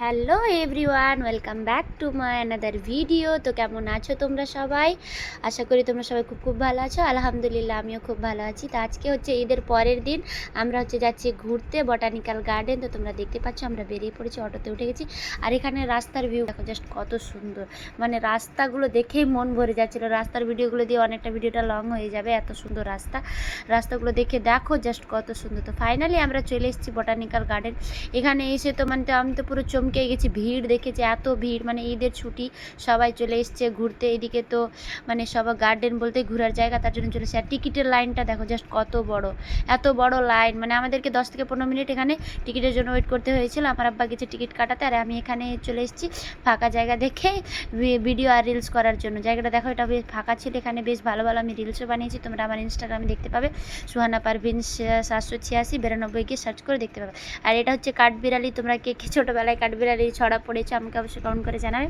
Hello everyone, welcome back to my another video. তো কেমন আছো তোমরা সবাই? আশা করি তোমরা সবাই খুব ভালো আছো। আলহামদুলিল্লাহ আমিও খুব ভালো আছি। তো আজকে হচ্ছে ঈদের পরের দিন, আমরা যাচ্ছি ঘুরতে বটানিক্যাল গার্ডেন। তো তোমরা দেখতে পাচ্ছ আমরা বেরিয়ে পড়েছি, অটোতে উঠে গেছি। আর এখানে রাস্তার ভিউ দেখো জাস্ট কত সুন্দর, মানে রাস্তাগুলো দেখেই মন ভরে যাচ্ছিলো। রাস্তার ভিডিওগুলো দিয়ে অনেকটা ভিডিওটা লং হয়ে যাবে, এত সুন্দর রাস্তাগুলো দেখে দেখো জাস্ট কত সুন্দর। তো ফাইনালি আমরা চলে এসেছি বটানিক্যাল গার্ডেন। এখানে এসে তো মানে আমি তো পুরো চমকে গেছি, ভিড় দেখেছি, এত ভিড়, মানে ঈদের ছুটি সবাই চলে এসছে ঘুরতে। এদিকে তো মানে সবাই গার্ডেন বলতে ঘোরার জায়গা, তার জন্য চলে এসছে। আর টিকিটের লাইনটা দেখো জাস্ট কত বড়, এত বড় লাইন, মানে আমাদেরকে 10 থেকে 15 মিনিট এখানে টিকিটের জন্য ওয়েট করতে হয়েছিল। আমার আব্বা গেছে টিকিট কাটাতে, আর আমি এখানে চলে এসেছি ফাঁকা জায়গা দেখে ভিডিও আর রিলস করার জন্য। জায়গাটা দেখো, এটা বেশ ফাঁকা ছিল, এখানে বেশ ভালো ভালো আমি রিলসও বানিয়েছি। তোমরা আমার ইনস্টাগ্রামে দেখতে পাবে, সুহানা পারভিন 786 গিয়ে সার্চ করে দেখতে পাবে। আর এটা হচ্ছে কাঠবিড়ালি। তোমরা কে ছোটোবেলায় কাঠবিড়ালি ছড়া পড়েছে আমাকে অবশ্যই কমেন্ট করে জানাবে।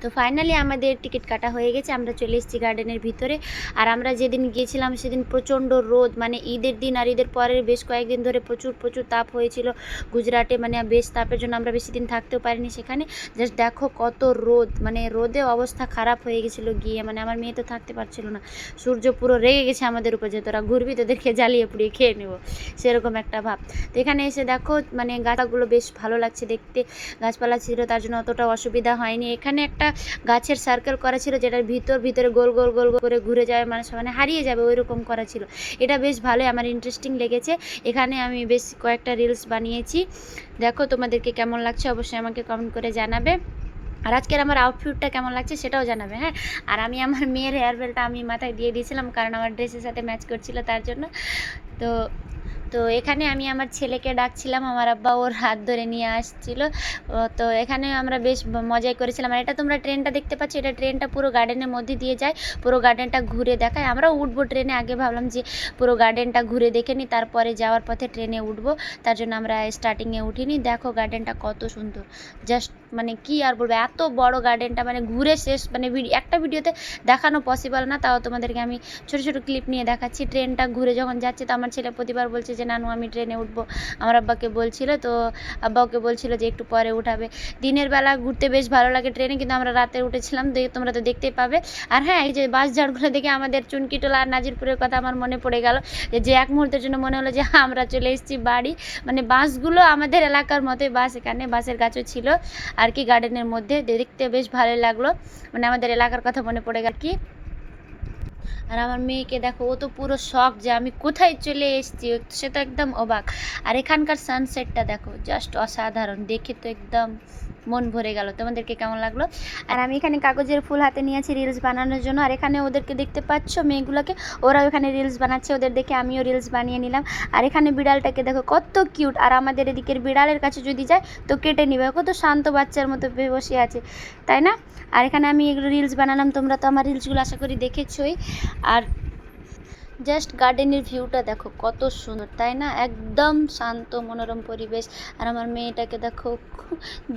তো ফাইনালি আমাদের টিকিট কাটা হয়ে গেছে, আমরা চলে এসেছি গার্ডেনের ভিতরে। আর আমরা যেদিন গিয়েছিলাম সেদিন প্রচণ্ড রোদ, মানে ঈদের দিন আর ঈদের পরের বেশ কয়েকদিন ধরে প্রচুর তাপ হয়েছিল গুজরাটে, মানে বেশ তাপের জন্য আমরা বেশি দিন থাকতেও পারিনি সেখানে। জাস্ট দেখো কত রোদ, মানে রোদে অবস্থা খারাপ হয়ে গেছিলো গিয়ে, মানে আমার মেয়ে তো থাকতে পারছিল না। সূর্য পুরো রেগে গেছে আমাদের উপর, যে তোরা ঘুরবি তোদেরকে জ্বালিয়ে পুড়িয়ে খেয়ে নেবো, সেরকম একটা ভাব। তো এখানে এসে দেখো মানে গাছগুলো বেশ ভালো লাগছে দেখতে, গাছপালা ছিল তার জন্য অতটা অসুবিধা হয়নি। এখানে একটা গাছের সার্কেল করা ছিল, যেটার ভিতরে গোল গোল গোল করে ঘুরে যাবে, মানুষ মানে হারিয়ে যাবে ওই রকম করা ছিল। এটা বেশ ভালোই আমার ইন্টারেস্টিং লেগেছে। এখানে আমি বেশ কয়েকটা রিলস বানিয়েছি, দেখো তোমাদেরকে কেমন লাগছে অবশ্যই আমাকে কমেন্ট করে জানাবে। আর আজকের আমার আউটফিটটা কেমন লাগছে সেটাও জানাবে, হ্যাঁ। আর আমি আমার মেয়ের হেয়ার বেলটা আমি মাথায় দিয়ে দিয়েছিলাম, কারণ আমার ড্রেসের সাথে ম্যাচ করছিল তার জন্য। তো তো এখানে আমি আমার ছেলেকে ডাকছিলাম, আমার আব্বা ওর হাত ধরে নিয়ে আসছিল। তো এখানে আমরা বেশ মজাই করেছিলাম। আর এটা তোমরা ট্রেনটা দেখতে পাচ্ছ, এটা ট্রেনটা পুরো গার্ডেনের মধ্যে দিয়ে যায়, পুরো গার্ডেনটা ঘুরে দেখায়। আমরা উঠবো ট্রেনে, আগে ভাবলাম যে পুরো গার্ডেনটা ঘুরে দেখে নিই, তারপরে যাওয়ার পথে ট্রেনে উঠবো, তার জন্য আমরা স্টার্টিংয়ে উঠিনি। দেখো গার্ডেনটা কত সুন্দর, জাস্ট মানে কি আর বলবো, এত বড় গার্ডেনটা, মানে ঘুরে শেষ, মানে একটা ভিডিওতে দেখানো পসিবল না, তাও তোমাদেরকে আমি ছোটো ছোটো ক্লিপ নিয়ে দেখাচ্ছি। ট্রেনটা ঘুরে যখন যাচ্ছে তো আমার ছেলে প্রতিবার বলছে যে নানু আমি ট্রেনে উঠবো, আমার আব্বাকে বলছিল। তো আব্বা ওকে বলছিল যে একটু পরে উঠাবে। দিনের বেলা ঘুরতে বেশ ভালো লাগে ট্রেনে, কিন্তু আমরা রাতে উঠেছিলাম, তোমরা তো দেখতেই পাবে। আর হ্যাঁ, এই যে বাস ঝাড়গুলো দেখে আমাদের চুনকিটোলা আর নাজিরপুরের কথা আমার মনে পড়ে গেল, যে এক মুহূর্তের জন্য মনে হলো যে আমরা চলে এসেছি বাড়ি। মানে বাসগুলো আমাদের এলাকার মতোই বাস, এখানে বাসের গাছও ছিল আর কি গার্ডেনের মধ্যে, দেখতে বেশ ভালো লাগলো, মানে আমাদের এলাকার কথা মনে পড়ে গেল কি। আর আমার মেয়েকে দেখো, ও তো পুরো শখ যে আমি কোথায় চলে এসেছি, সে তো একদম অবাক। আর এখানকার সানসেটটা দেখো জাস্ট অসাধারণ, দেখে তো একদম মন ভরে গেল। তোমাদেরকে কেমন লাগলো? আর আমি এখানে কাগজের ফুল হাতে নিয়েছি রিলস বানানোর জন্য। আর এখানে ওদেরকে দেখতে পাচ্ছ মেয়েগুলোকে, ওরাও এখানে রিলস বানাচ্ছে, ওদের দেখে আমিও রিলস বানিয়ে নিলাম। আর এখানে বিড়ালটাকে দেখো কত কিউট, আর আমাদের এদিকের বিড়ালের কাছে যদি যায় তো কেটে নিবে, কত শান্ত বাচ্চার মতো বসে আছে, তাই না? আর এখানে আমি এগুলো রিলস বানালাম, তোমরা তো আমার রিলসগুলো আশা করি দেখেছোই। আর জাস্ট গার্ডেনের ভিউটা দেখো কত সুন্দর, তাই না? একদম শান্ত মনোরম পরিবেশ। আর আমার মেয়েটাকে দেখো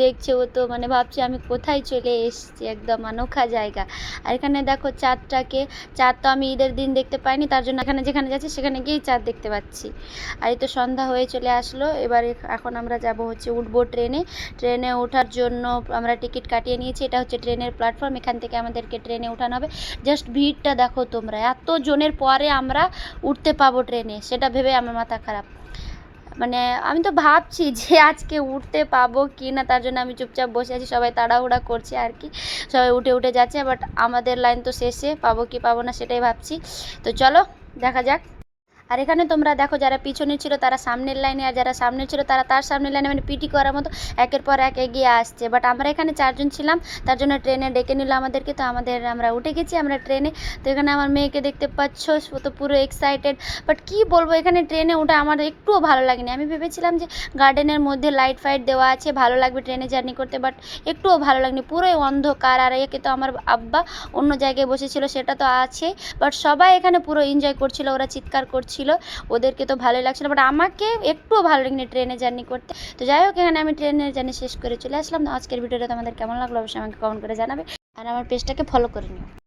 দেখছে, ও তো মানে ভাবছে আমি কোথায় চলে এসেছি, একদম অনোখা জায়গা। আর এখানে দেখো চাঁদ তো আমি ঈদের দিন দেখতে পাইনি, তার জন্য এখানে যেখানে যাচ্ছি সেখানে গিয়েই চাঁদ দেখতে পাচ্ছি। আর এই তো সন্ধ্যা হয়ে চলে আসলো, এবার এখন আমরা যাব হচ্ছে উঠবো ট্রেনে ওঠার জন্য আমরা টিকিট কাটিয়ে নিয়েছি। এটা হচ্ছে ট্রেনের প্ল্যাটফর্ম, এখান থেকে আমাদেরকে ট্রেনে ওঠানো হবে। জাস্ট ভিড়টা দেখো তোমরা, এত জনের পরে আমরা উঠতে পাবো ট্রেনে, সেটা ভেবে আমার মাথা খারাপ। মানে আমি তো ভাবছি যে আজকে উঠতে পাবো কি না, তার জন্য আমি চুপচাপ বসে আছি, সবাই তাড়াহুড়া করছে আর কি, সবাই উঠে যাচ্ছে, বাট আমাদের লাইন তো শেষে, পাবো কি পাবো না সেটাই ভাবছি। তো চলো দেখা যাক। আর এখানে তোমরা দেখো, যারা পিছনে ছিল তারা সামনের লাইনে, আর যারা সামনে ছিল তারা তার সামনের লাইনে, মানে পিটি করার মতো একের পর এক এগিয়ে আসছে। বাট আমরা এখানে 4 জন ছিলাম, তার জন্য ট্রেনে ডেকে নিল আমাদেরকে। তো আমরা উঠে গেছি আমরা ট্রেনে। তো এখানে আমার মেয়েকে দেখতে পাচ্ছ, ও তো পুরো এক্সাইটেড। বাট কি বলবো, এখানে ট্রেনে ওঠা আমার একটুও ভালো লাগেনি। আমি ভেবেছিলাম যে গার্ডেনের মধ্যে লাইট ফাইট দেওয়া আছে, ভালো লাগবে ট্রেনে জার্নি করতে, বাট একটুও ভালো লাগেনি, পুরোই অন্ধকার। আর একে তো আমার আব্বা অন্য জায়গায় বসেছিল, সেটা তো আছে, বাট সবাই এখানে পুরো এনজয় করছিল, ওরা চিৎকার করছিল, ওদেরকে তো ভালোই লাগছিল, বাট আমাকে একটুও ভালো লাগেনি ট্রেনে জার্নি করতে। তো যাই হোক, এখানে আমি ট্রেনের জার্নি শেষ করে চলে আসলাম। আজকের ভিডিওটা তোমাদের কেমন লাগলো অবশ্যই আমাকে কমেন্ট করে জানাবে, আর আমার পেজটাকে ফলো করে নিও।